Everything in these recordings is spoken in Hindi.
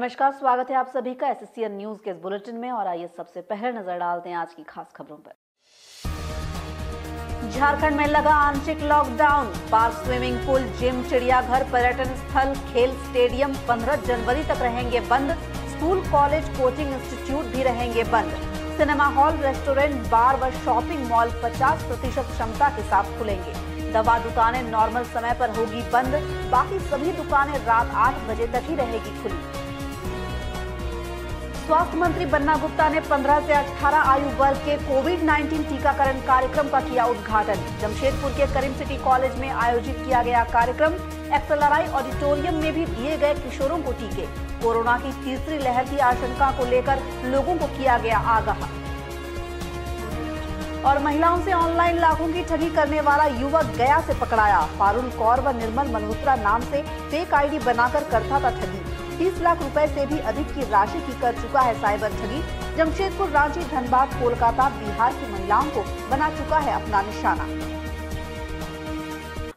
नमस्कार, स्वागत है आप सभी का एसएससीएन न्यूज के इस बुलेटिन में। और आइए सबसे पहले नजर डालते हैं आज की खास खबरों पर। झारखंड में लगा आंशिक lockdown. Park, swimming pool, gym, चिड़ियाघर, पर्यटन स्थल, खेल स्टेडियम 15 जनवरी तक रहेंगे बंद। स्कूल, कॉलेज, कोचिंग इंस्टीट्यूट भी रहेंगे बंद। सिनेमा हॉल, रेस्टोरेंट, बार व शॉपिंग मॉल 50% क्षमता के साथ खुलेंगे। दवा दुकानें नॉर्मल समय पर होगी बंद। बाकी सभी दुकानें रात 8 बजे तक ही रहेगी खुली। स्वास्थ्य मंत्री बन्ना गुप्ता ने 15 से 18 आयु वर्ग के कोविड-19 टीकाकरण कार्यक्रम का किया उद्घाटन। जमशेदपुर के करीम सिटी कॉलेज में आयोजित किया गया कार्यक्रम। एक्सएलआरआई ऑडिटोरियम में भी दिए गए किशोरों को टीके। कोरोना की तीसरी लहर की आशंका को लेकर लोगों को किया गया आगाह। और महिलाओं से ऑनलाइन लाखों की ठगी करने वाला युवक गया से पकड़ाया। पारुल कौर व निर्मल मल्होत्रा नाम से फेक आईडी बनाकर करता था ठगी। 30 लाख रुपए से भी अधिक की राशि की कर चुका है साइबर ठगी। जमशेदपुर, रांची, धनबाद, कोलकाता, बिहार की महिलाओं को बना चुका है अपना निशाना।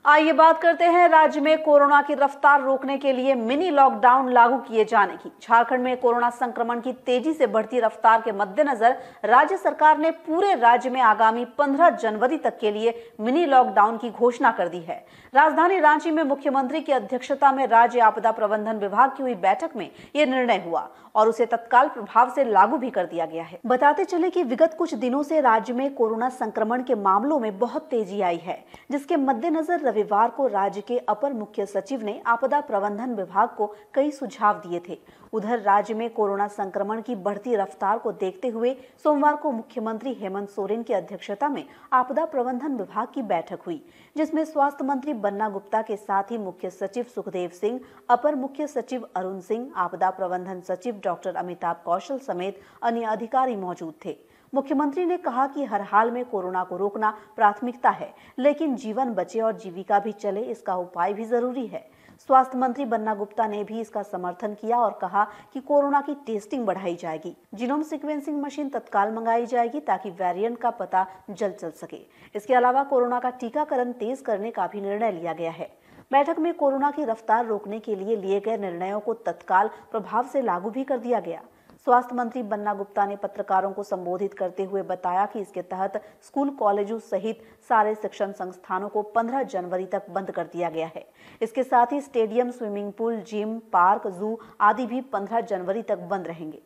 आइए बात करते हैं राज्य में कोरोना की रफ्तार रोकने के लिए मिनी लॉकडाउन लागू किए जाने की। झारखंड में कोरोना संक्रमण की तेजी से बढ़ती रफ्तार के मद्देनजर राज्य सरकार ने पूरे राज्य में आगामी 15 जनवरी तक के लिए मिनी लॉकडाउन की घोषणा कर दी है। राजधानी रांची में मुख्यमंत्री की अध्यक्षता में राज्य आपदा प्रबंधन विभाग की हुई बैठक में यह निर्णय हुआ और उसे तत्काल प्रभाव से लागू भी कर दिया गया है। बताते चले कि विगत कुछ दिनों से राज्य में कोरोना संक्रमण के मामलों में बहुत तेजी आई है, जिसके मद्देनजर रविवार को राज्य के अपर मुख्य सचिव ने आपदा प्रबंधन विभाग को कई सुझाव दिए थे। उधर राज्य में कोरोना संक्रमण की बढ़ती रफ्तार को देखते हुए सोमवार को मुख्यमंत्री हेमंत सोरेन की अध्यक्षता में आपदा प्रबंधन विभाग की बैठक हुई, जिसमें स्वास्थ्य मंत्री बन्ना गुप्ता के साथ ही मुख्य सचिव सुखदेव सिंह, अपर मुख्य सचिव अरुण सिंह, आपदा प्रबंधन सचिव डॉक्टर अमिताभ कौशल समेत अन्य अधिकारी मौजूद थे। मुख्यमंत्री ने कहा कि हर हाल में कोरोना को रोकना प्राथमिकता है, लेकिन जीवन बचे और जीविका भी चले, इसका उपाय भी जरूरी है। स्वास्थ्य मंत्री बन्ना गुप्ता ने भी इसका समर्थन किया और कहा कि कोरोना की टेस्टिंग बढ़ाई जाएगी, जीनोम सीक्वेंसिंग मशीन तत्काल मंगाई जाएगी ताकि वेरिएंट का पता जल्द चल सके। इसके अलावा कोरोना का टीकाकरण तेज करने का भी निर्णय लिया गया है। बैठक में कोरोना की रफ्तार रोकने के लिए गए निर्णयों को तत्काल प्रभाव से लागू भी कर दिया गया। स्वास्थ्य मंत्री बन्ना गुप्ता ने पत्रकारों को संबोधित करते हुए बताया कि इसके तहत स्कूल, कॉलेजों सहित सारे शिक्षण संस्थानों को 15 जनवरी तक बंद कर दिया गया है। इसके साथ ही stadium, swimming pool, gym, park, zoo आदि भी 15 जनवरी तक बंद रहेंगे।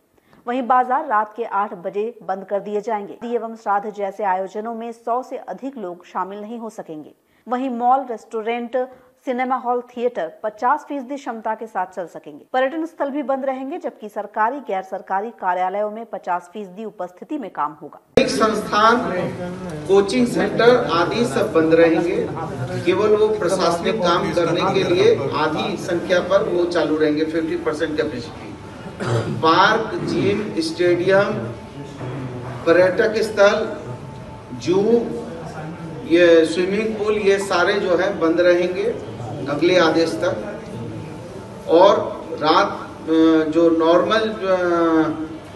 वहीं बाजार रात के 8 बजे बंद कर दिए जाएंगे एवं श्राद्ध जैसे आयोजनों में 100 से अधिक लोग शामिल नहीं हो सकेंगे। वहीं mall, restaurant, cinema hall, theatre 50% क्षमता के साथ चल सकेंगे। पर्यटन स्थल भी बंद रहेंगे, जबकि सरकारी, गैर सरकारी कार्यालयों में 50% उपस्थिति में काम होगा। संस्थान, कोचिंग सेंटर आदि सब बंद रहेंगे। केवल वो प्रशासनिक काम करने के लिए आधी संख्या पर वो चालू रहेंगे, 50% कैपेसिटी। पार्क, जिम, स्टेडियम, पर्यटक स्थल, जू, ये स्विमिंग पूल, ये सारे जो है बंद रहेंगे अगले आदेश तक। और रात जो नॉर्मल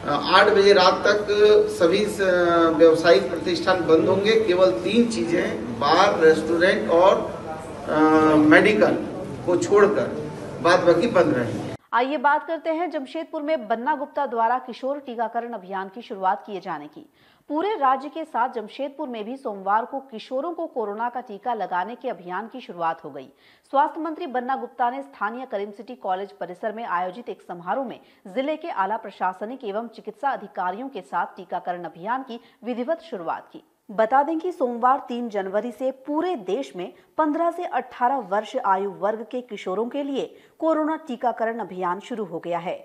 8 बजे रात तक सभी व्यावसायिक प्रतिष्ठान बंद होंगे। केवल 3 चीजें, बार, रेस्टोरेंट और मेडिकल को छोड़कर बाद बाकी बंद रहेंगे। आइए बात करते हैं जमशेदपुर में बन्ना गुप्ता द्वारा किशोर टीकाकरण अभियान की शुरुआत किए जाने की। पूरे राज्य के साथ जमशेदपुर में भी सोमवार को किशोरों को कोरोना का टीका लगाने के अभियान की शुरुआत हो गई। स्वास्थ्य मंत्री बन्ना गुप्ता ने स्थानीय करीम सिटी कॉलेज परिसर में आयोजित एक समारोह में जिले के आला प्रशासनिक एवं चिकित्सा अधिकारियों के साथ टीकाकरण अभियान की विधिवत शुरुआत की। बता दें कि सोमवार 3 जनवरी से पूरे देश में 15 से 18 वर्ष आयु वर्ग के किशोरों के लिए कोरोना टीकाकरण अभियान शुरू हो गया है।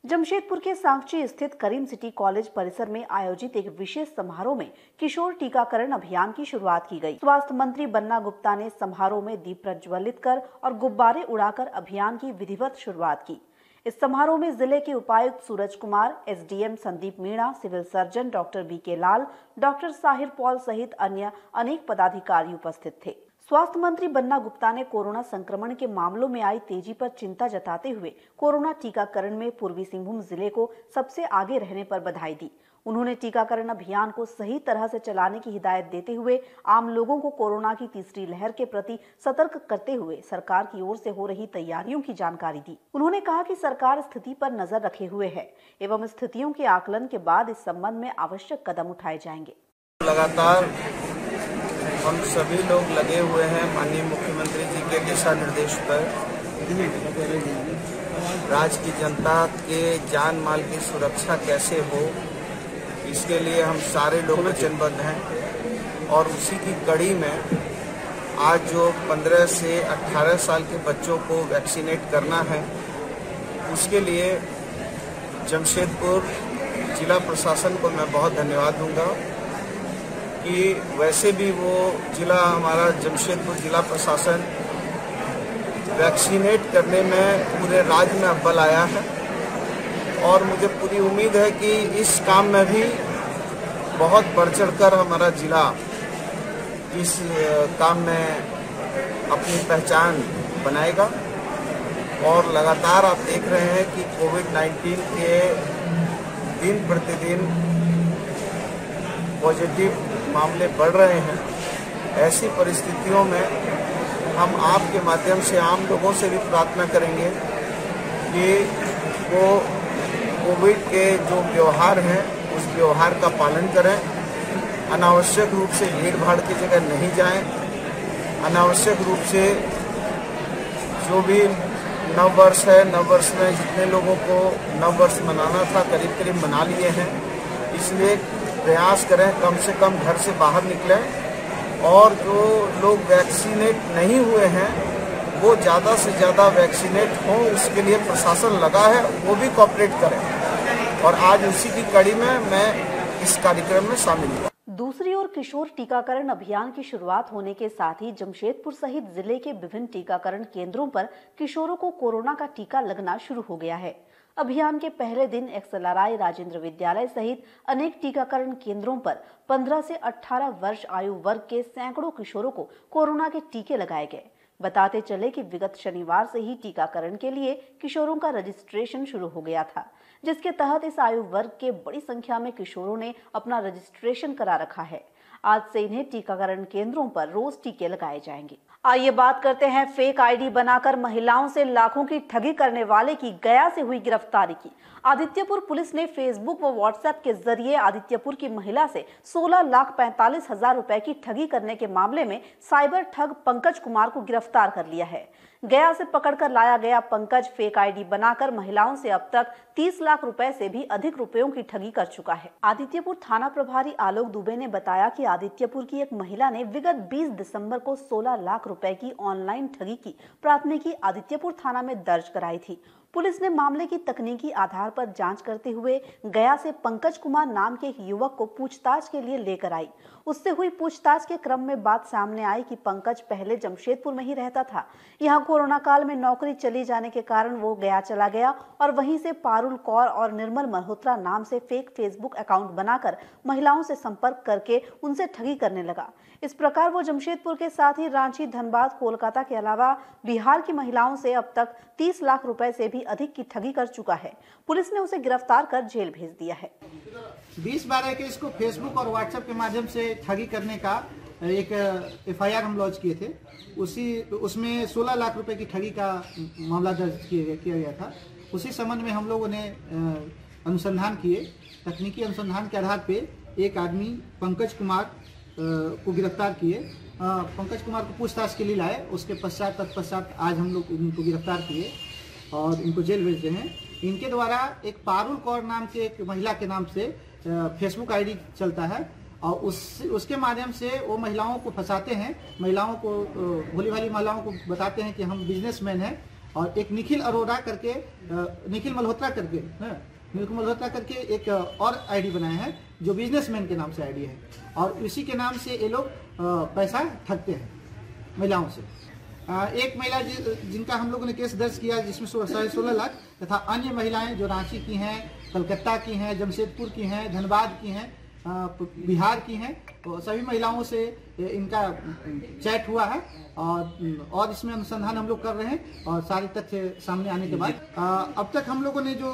जमशेदपुर के सांची स्थित करीम सिटी कॉलेज परिसर में आयोजित एक विशेष समारोह में किशोर टीकाकरण अभियान की शुरुआत की गई। स्वास्थ्य मंत्री बन्ना गुप्ता ने समारोह में दीप प्रज्वलित कर और गुब्बारे उड़ाकर अभियान की विधिवत शुरुआत की। इस समारोह में जिले के उपायुक्त Suraj Kumar, SDM Sandeep Meena, civil surgeon doctor B K Lal, doctor Sahir Paul सहित अन्य अनेक पदाधिकारी उपस्थित थे। स्वास्थ्य मंत्री बन्ना गुप्ता ने कोरोना संक्रमण के मामलों में आई तेजी पर चिंता जताते हुए कोरोना टीकाकरण में पूर्वी सिंहभूम जिले को सबसे आगे रहने पर बधाई दी। उन्होंने टीकाकरण अभियान को सही तरह से चलाने की हिदायत देते हुए आम लोगों को कोरोना की तीसरी लहर के प्रति सतर्क करते हुए सरकार की ओर से हो रही तैयारियों की जानकारी दी। उन्होंने कहा कि सरकार स्थिति पर नजर रखे हुए है एवं स्थितियों के आकलन के बाद इस संबंध में आवश्यक कदम उठाए जाएंगे। लगातार हम सभी लोग लगे हुए हैं माननीय मुख्यमंत्री जी के दिशा निर्देश पर राज्य की जनता के जान माल की सुरक्षा कैसे हो, इसके लिए हम सारे लोग वचनबद्ध हैं। और उसी की कड़ी में आज जो 15 से 18 साल के बच्चों को वैक्सीनेट करना है, उसके लिए जमशेदपुर जिला प्रशासन को मैं बहुत धन्यवाद दूंगा कि वैसे भी वो जिला हमारा जमशेदपुर जिला प्रशासन वैक्सीनेट करने में पूरे राज्य में अव्वल आया है। और मुझे पूरी उम्मीद है कि इस काम में भी बहुत बढ़ चढ़कर हमारा जिला इस काम में अपनी पहचान बनाएगा। और लगातार आप देख रहे हैं कि कोविड-19 के दिन प्रतिदिन पॉजिटिव मामले बढ़ रहे हैं। ऐसी परिस्थितियों में हम आपके माध्यम से आम लोगों से भी प्रार्थना करेंगे कि वो कोविड के जो व्यवहार हैं उस व्यवहार का पालन करें। अनावश्यक रूप से भीड़ भाड़ की जगह नहीं जाएं। अनावश्यक रूप से जो भी नववर्ष है, नववर्ष में जितने लोगों को नववर्ष मनाना था करीब करीब मना लिए हैं, इसलिए प्रयास करें कम से कम घर से बाहर निकलें। और जो लोग वैक्सीनेट नहीं हुए हैं वो ज़्यादा से ज़्यादा वैक्सीनेट हों, उसके लिए प्रशासन लगा है, वो भी कोऑपरेट करें। और आज उसी की कड़ी में मैं इस कार्यक्रम में शामिल हुआ। दूसरी ओर किशोर टीकाकरण अभियान की शुरुआत होने के साथ ही जमशेदपुर सहित जिले के विभिन्न टीकाकरण केंद्रों पर किशोरों को कोरोना का टीका लगना शुरू हो गया है। अभियान के पहले दिन XLRI राजेंद्र विद्यालय सहित अनेक टीकाकरण केंद्रों पर 15 से 18 वर्ष आयु वर्ग के सैकड़ों किशोरों को कोरोना के टीके लगाए गए। बताते चले कि विगत शनिवार से ही टीकाकरण के लिए किशोरों का रजिस्ट्रेशन शुरू हो गया था, जिसके तहत इस आयु वर्ग के बड़ी संख्या में किशोरों ने अपना रजिस्ट्रेशन करा रखा है। आज से इन्हें टीकाकरण केंद्रों पर रोज टीके लगाए जाएंगे। आइए बात करते हैं फेक आईडी बनाकर महिलाओं से लाखों की ठगी करने वाले की गया से हुई गिरफ्तारी की। आदित्यपुर पुलिस ने फेसबुक व व्हाट्सएप के जरिए आदित्यपुर की महिला से 16,45,000 रुपए की ठगी करने के मामले में साइबर ठग पंकज कुमार को गिरफ्तार कर लिया है। गया से पकड़कर लाया गया पंकज फेक आईडी बनाकर महिलाओं से अब तक 30 लाख रुपए से भी अधिक रुपयों की ठगी कर चुका है। आदित्यपुर थाना प्रभारी आलोक दुबे ने बताया कि आदित्यपुर की एक महिला ने विगत 20 दिसंबर को 16 लाख रुपए की ऑनलाइन ठगी की प्राथमिकी आदित्यपुर थाना में दर्ज कराई थी। पुलिस ने मामले की तकनीकी आधार पर जांच करते हुए गया से पंकज कुमार नाम के एक युवक को पूछताछ के लिए लेकर आई। उससे हुई पूछताछ के क्रम में बात सामने आई कि पंकज पहले जमशेदपुर में ही रहता था। यहाँ कोरोना काल में नौकरी चली जाने के कारण वो गया चला गया और वहीं से पारुल कौर और निर्मल मल्होत्रा नाम से फेक फेसबुक अकाउंट बनाकर महिलाओं से संपर्क करके उनसे ठगी करने लगा। इस प्रकार वो जमशेदपुर के साथ ही रांची, धनबाद, कोलकाता के अलावा बिहार की महिलाओं से अब तक 30 लाख रुपए से भी अधिक की ठगी कर चुका है। पुलिस ने उसे गिरफ्तार कर जेल भेज दिया है। 20-12 के इसको फेसबुक और व्हाट्सएप के माध्यम से ठगी करने का एक FIR हम लॉन्च किए थे। उसमें 16 लाख रुपए की ठगी का मामला दर्ज किया गया था। उसी संबंध में हम लोगों ने अनुसंधान किए। तकनीकी अनुसंधान के आधार पे एक आदमी पंकज कुमार को गिरफ्तार किए। पंकज कुमार को पूछताछ के लिए लाए। उसके तत्पश्चात आज हम लोग इनको गिरफ्तार किए और इनको जेल भेज रहे हैं। इनके द्वारा एक पारुल कौर नाम के एक महिला के नाम से फेसबुक आईडी चलता है और उसके माध्यम से वो महिलाओं को फंसाते हैं। महिलाओं को, भोली भाली महिलाओं को बताते हैं कि हम बिजनेसमैन हैं। और एक निखिल मल्होत्रा करके एक और आईडी बनाए हैं जो बिजनेसमैन के नाम से आईडी है और इसी के नाम से ये लोग पैसा ठगते हैं महिलाओं से। एक महिला जिनका हम लोगों ने केस दर्ज किया जिसमें 16.5 लाख तथा अन्य महिलाएं जो रांची की हैं, कलकत्ता की हैं, जमशेदपुर की हैं, धनबाद की हैं, बिहार की हैं, तो सभी महिलाओं से इनका चैट हुआ है और इसमें अनुसंधान हम लोग कर रहे हैं और सारे तथ्य सामने आने के बाद अब तक हम लोगों ने जो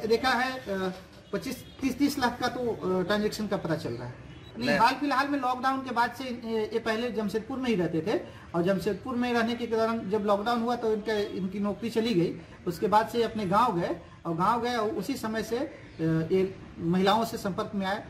देखा है 25-30 लाख का तो ट्रांजैक्शन का पता चल रहा है। नहीं, हाल फिलहाल में लॉकडाउन के बाद से ये पहले जमशेदपुर में ही रहते थे और जमशेदपुर में रहने के दौरान जब लॉकडाउन हुआ तो इनकी नौकरी चली गई। उसके बाद से अपने गांव गए और उसी समय से ये महिलाओं से संपर्क में आए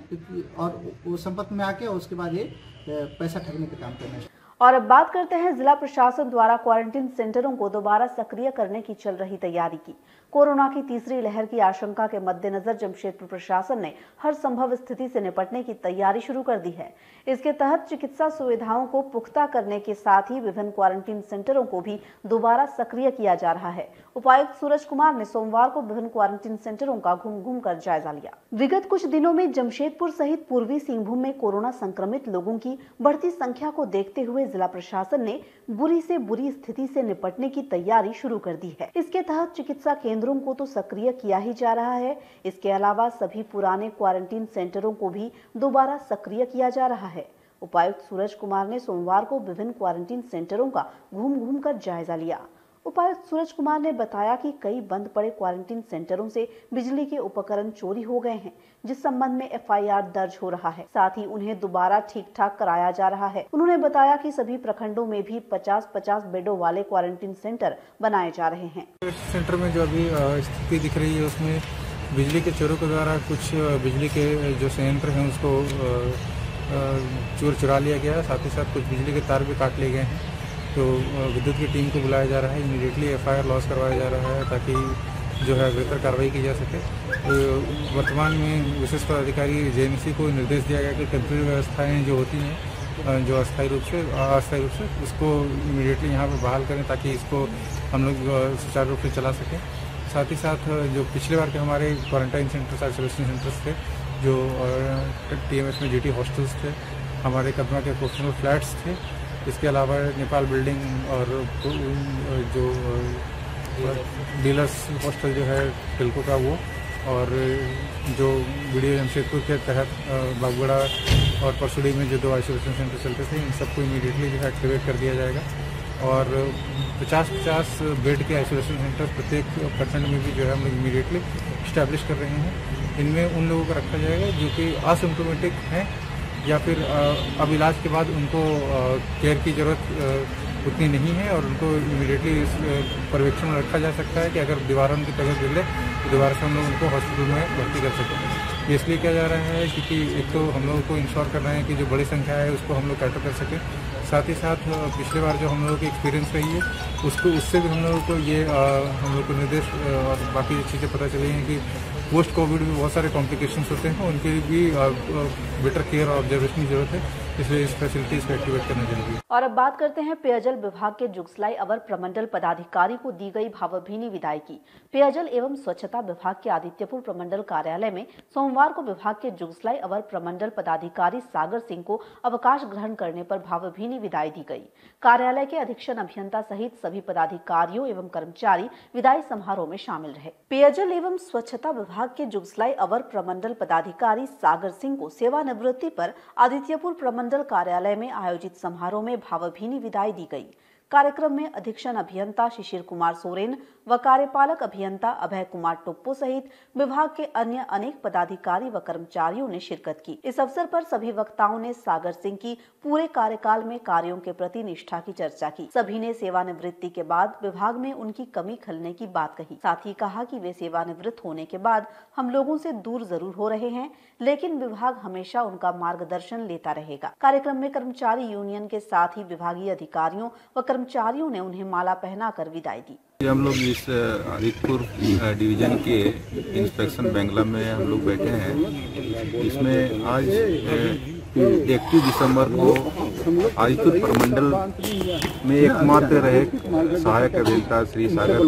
और वो संपर्क में आके और उसके बाद ये पैसा ठगने का काम करना। और अब बात करते हैं जिला प्रशासन द्वारा क्वारंटीन सेंटरों को दोबारा सक्रिय करने की चल रही तैयारी की। कोरोना की तीसरी लहर की आशंका के मद्देनजर जमशेदपुर प्रशासन ने हर संभव स्थिति से निपटने की तैयारी शुरू कर दी है। इसके तहत चिकित्सा सुविधाओं को पुख्ता करने के साथ ही विभिन्न क्वारंटीन सेंटरों को भी दोबारा सक्रिय किया जा रहा है। उपायुक्त सूरज कुमार ने सोमवार को विभिन्न क्वारंटीन सेंटरों का घूम कर जायजा लिया। विगत कुछ दिनों में जमशेदपुर सहित पूर्वी सिंहभूम में कोरोना संक्रमित लोगों की बढ़ती संख्या को देखते हुए जिला प्रशासन ने बुरी से बुरी स्थिति से निपटने की तैयारी शुरू कर दी है। इसके तहत चिकित्सा केंद्रों को तो सक्रिय किया ही जा रहा है, इसके अलावा सभी पुराने क्वारंटीन सेंटरों को भी दोबारा सक्रिय किया जा रहा है। उपायुक्त सूरज कुमार ने सोमवार को विभिन्न क्वारंटीन सेंटरों का घूम कर जायजा लिया। उपायुक्त सूरज कुमार ने बताया कि कई बंद पड़े क्वारंटीन सेंटरों से बिजली के उपकरण चोरी हो गए हैं, जिस संबंध में FIR दर्ज हो रहा है। साथ ही उन्हें दोबारा ठीक ठाक कराया जा रहा है। उन्होंने बताया कि सभी प्रखंडों में भी 50-50 बेडों वाले क्वारंटीन सेंटर बनाए जा रहे हैं। सेंटर में जो अभी स्थिति दिख रही है उसमें बिजली के चोरों के द्वारा कुछ बिजली के जो संयंत्र हैं उसको चुरा लिया गया। साथ ही साथ कुछ बिजली के तार भी काट लिए गए हैं। तो विद्युत की टीम को बुलाया जा रहा है, इमीडिएटली FIR लॉस करवाया जा रहा है ताकि जो है बेहतर कार्रवाई की जा सके। तो वर्तमान में विशेष पदाधिकारी JMC को निर्देश दिया गया कि टेम्परेरी व्यवस्थाएं जो होती हैं जो अस्थायी रूप से उसको इमीडिएटली यहाँ पर बहाल करें ताकि इसको हम लोग सुचारू रूप से चला सकें। साथ ही साथ जो पिछले बार के हमारे क्वारंटाइन सेंटर्स, आइसोलेशन सेंटर्स थे, जो TMS में GT हॉस्टल्स थे, हमारे कदमा के प्रोफेशनल फ्लैट्स थे, इसके अलावा नेपाल बिल्डिंग और जो डीलर्स हॉस्टल जो है टिल्को का वो, और जो BDO जमशेदपुर के तहत बागबड़ा और परसुड़ी में जो 2 आइसोलेशन सेंटर चलते थे, इन सबको इमीडिएटली जो है एक्टिवेट कर दिया जाएगा। और 50-50 बेड के आइसोलेशन सेंटर प्रत्येक प्रखंड में भी जो है हम लोग इमीडिएटली इस्टेब्लिश कर रहे हैं। इनमें उन लोगों को रखा जाएगा जो कि असिम्प्टोमेटिक हैं या फिर अब इलाज के बाद उनको केयर की ज़रूरत उतनी नहीं है और उनको इमीडिएटली इस पर्यवेक्षण में रखा जा सकता है कि अगर दोबारा उनकी तबीयत बिगड़े तो दोबारा से हम लोग उनको हॉस्पिटल में भर्ती कर सकें। ये इसलिए किया जा रहा है क्योंकि एक तो हम लोगों को इंश्योर कर रहे हैं कि जो बड़ी संख्या है उसको हम लोग कैटर कर सकें। साथ ही साथ पिछले बार जो हम लोगों की एक्सपीरियंस रही है उससे भी हम लोगों को ये हम लोग को निर्देश और बाकी चीज़ें पता चली हैं कि पोस्ट कोविड में बहुत सारे कॉम्प्लिकेशंस होते हैं, उनके भी बेटर केयर और ऑब्जर्वेशन की जरूरत है, इसलिए इस फैसिलिटीज को एक्टिवेट करना जरूरी है। और अब बात करते हैं पेयजल विभाग के जुगसलाई अवर प्रमंडल पदाधिकारी को दी गई भावभीनी विदाई की। पेयजल एवं स्वच्छता विभाग के आदित्यपुर प्रमंडल कार्यालय में सोमवार को विभाग के जुगसलाई अवर प्रमंडल पदाधिकारी सागर सिंह को अवकाश ग्रहण करने पर भावभीनी विदाई दी गई। कार्यालय के अधीक्षण अभियंता सहित सभी पदाधिकारियों एवं कर्मचारी विदाई समारोह में शामिल रहे। पेयजल एवं स्वच्छता विभाग के जुगसलाई अवर प्रमंडल पदाधिकारी सागर सिंह को सेवानिवृत्ति पर आदित्यपुर प्रमंडल कार्यालय में आयोजित समारोह में भावभीनी विदाई दी गई। कार्यक्रम में अधीक्षण अभियंता शिशिर कुमार सोरेन व कार्यपालक अभियंता अभय कुमार टोप्पो सहित विभाग के अन्य अनेक पदाधिकारी व कर्मचारियों ने शिरकत की। इस अवसर पर सभी वक्ताओं ने सागर सिंह की पूरे कार्यकाल में कार्यों के प्रति निष्ठा की चर्चा की। सभी ने सेवानिवृत्ति के बाद विभाग में उनकी कमी खलने की बात कही। साथ ही कहा कि वे सेवानिवृत्त होने के बाद हम लोगों से दूर जरूर हो रहे हैं, लेकिन विभाग हमेशा उनका मार्गदर्शन लेता रहेगा। कार्यक्रम में कर्मचारी यूनियन के साथ ही विभागीय अधिकारियों व कर्मचारियों ने उन्हें माला पहनाकर विदाई दी। हम लोग इस आदित्यपुर डिवीजन के इंस्पेक्शन बेंगला में हम लोग बैठे हैं। इसमें आज 31 दिसंबर को आदित्यपुर प्रमंडल में एकमात्र रहे सहायक अभियंता श्री सागर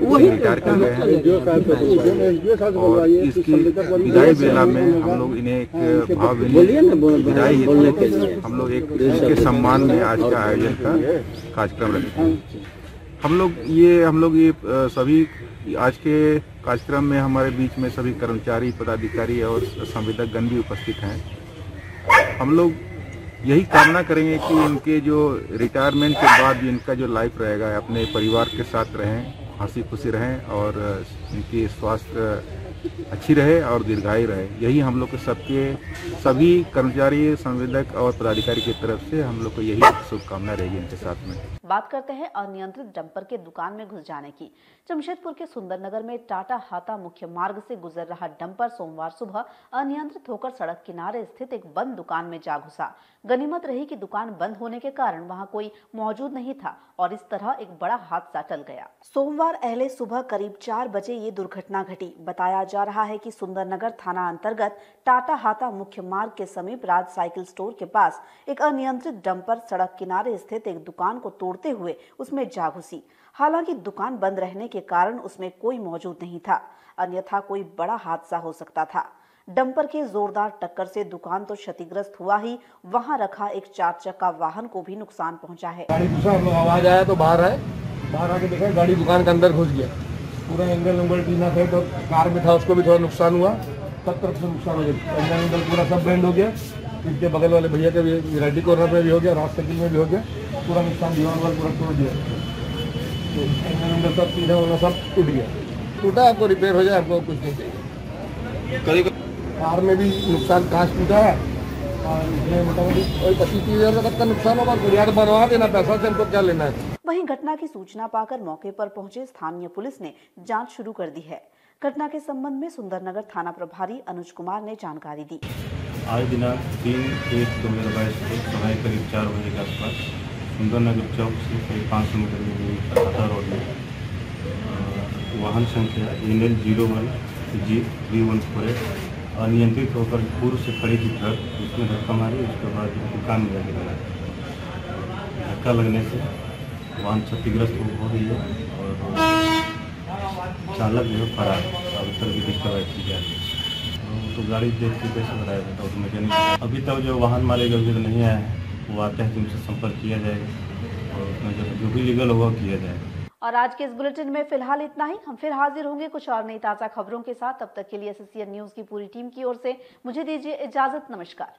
रिटायर कर गए हैं और इसकी विदाई बेला में हम लोग इन्हें एक भावभीनी विदाई हेतु हम लोग एक उनके सम्मान में आज का आयोजन का कार्यक्रम रखते हैं। हम लोग ये सभी आज के कार्यक्रम में हमारे बीच में सभी कर्मचारी, पदाधिकारी और संवेदकगण भी उपस्थित हैं। हम लोग यही कामना करेंगे कि इनके जो रिटायरमेंट के बाद भी इनका जो लाइफ रहेगा अपने परिवार के साथ रहें, हंसी खुशी रहें और इनकी स्वास्थ्य अच्छी रहे और दीर्घायु रहे। यही हम लोग के सभी कर्मचारी, संवेदक और पदाधिकारी की तरफ से हम लोग को यही शुभकामना रहेगी इनके साथ में। बात करते हैं अनियंत्रित डंपर के दुकान में घुस जाने की। जमशेदपुर के सुंदरनगर में टाटा हाता मुख्य मार्ग से गुजर रहा डंपर सोमवार सुबह अनियंत्रित होकर सड़क किनारे स्थित एक बंद दुकान में जा घुसा। गनीमत रही कि दुकान बंद होने के कारण वहां कोई मौजूद नहीं था और इस तरह एक बड़ा हादसा टल गया। सोमवार अहले सुबह करीब 4 बजे ये दुर्घटना घटी। बताया जा रहा है कि सुंदरनगर थाना अंतर्गत टाटा हाता मुख्य मार्ग के समीप राज साइकिल स्टोर के पास एक अनियंत्रित डंपर सड़क किनारे स्थित एक दुकान को तोड़ते हुए उसमें जा घुसी। हालांकि दुकान बंद रहने के कारण उसमें कोई मौजूद नहीं था, अन्यथा कोई बड़ा हादसा हो सकता था। डंपर के जोरदार टक्कर से दुकान तो क्षतिग्रस्त हुआ ही, वहां रखा एक 4 चक्का वाहन को भी नुकसान पहुंचा है। गाड़ी दूसरा आवाज आया तो बाहर आके देखा गाड़ी दुकान के अंदर घुस गया। पूरा एंगल नंबर टीना थे तो कार में था उसको भी थोड़ा नुकसान हुआ, सब तरफ से नुकसान हो गया। एंगल पूरा सब बैंड हो गया। इसके बगल वाले भैया के भी रेडी कॉर्नर में भी हो गया, राज साइकिल में भी हो गया। पूरा नुकसान दीवार वाल पूरा तोड़ दिया। तो एंगल सब सीधा होना सब टूट गया। टूटा आपको रिपेयर हो जाए, आपको कुछ नहीं चाहिए। कार में भी नुकसान, कांच टूटा है और इसमें मोटामोटी 25-30 हज़ार का नुकसान होगा। बुनियाद बनवा देना, पैसा से हमको क्या लेना है। वहीं घटना की सूचना पाकर मौके पर पहुंचे स्थानीय पुलिस ने जांच शुरू कर दी है। घटना के संबंध में सुंदरनगर थाना प्रभारी अनुज कुमार ने जानकारी दी। आज दिनांक 3/1/2022 को समय करीब 4 बजे के आसपास सुंदरनगर चौक से करीब 500 मीटर की दूरी पर हाता रोड में वाहन संख्या NL01G3148 अनियंत्रित होकर पूर्व से खड़ी थी ट्रक, उसमें धक्का मारी। उसके बाद दुकान में जाके लगा। धक्का लगने से वाहन क्षतिग्रस्त हो गई है और चालक जो है फरार। अब तक भी कार्रवाई की जा रही है। तो गाड़ी देख के कैसे बताया जाता है, मैकेनिक अभी तक जो वाहन मालिक अभी तक नहीं आया है, वो आते हैं तो उनसे संपर्क किया जाएगा और उसमें जो भी लीगल होगा किया जाएगा। और आज के इस बुलेटिन में फिलहाल इतना ही। हम फिर हाजिर होंगे कुछ और नई ताज़ा खबरों के साथ। तब तक के लिए SSCN न्यूज़ की पूरी टीम की ओर से मुझे दीजिए इजाजत। नमस्कार।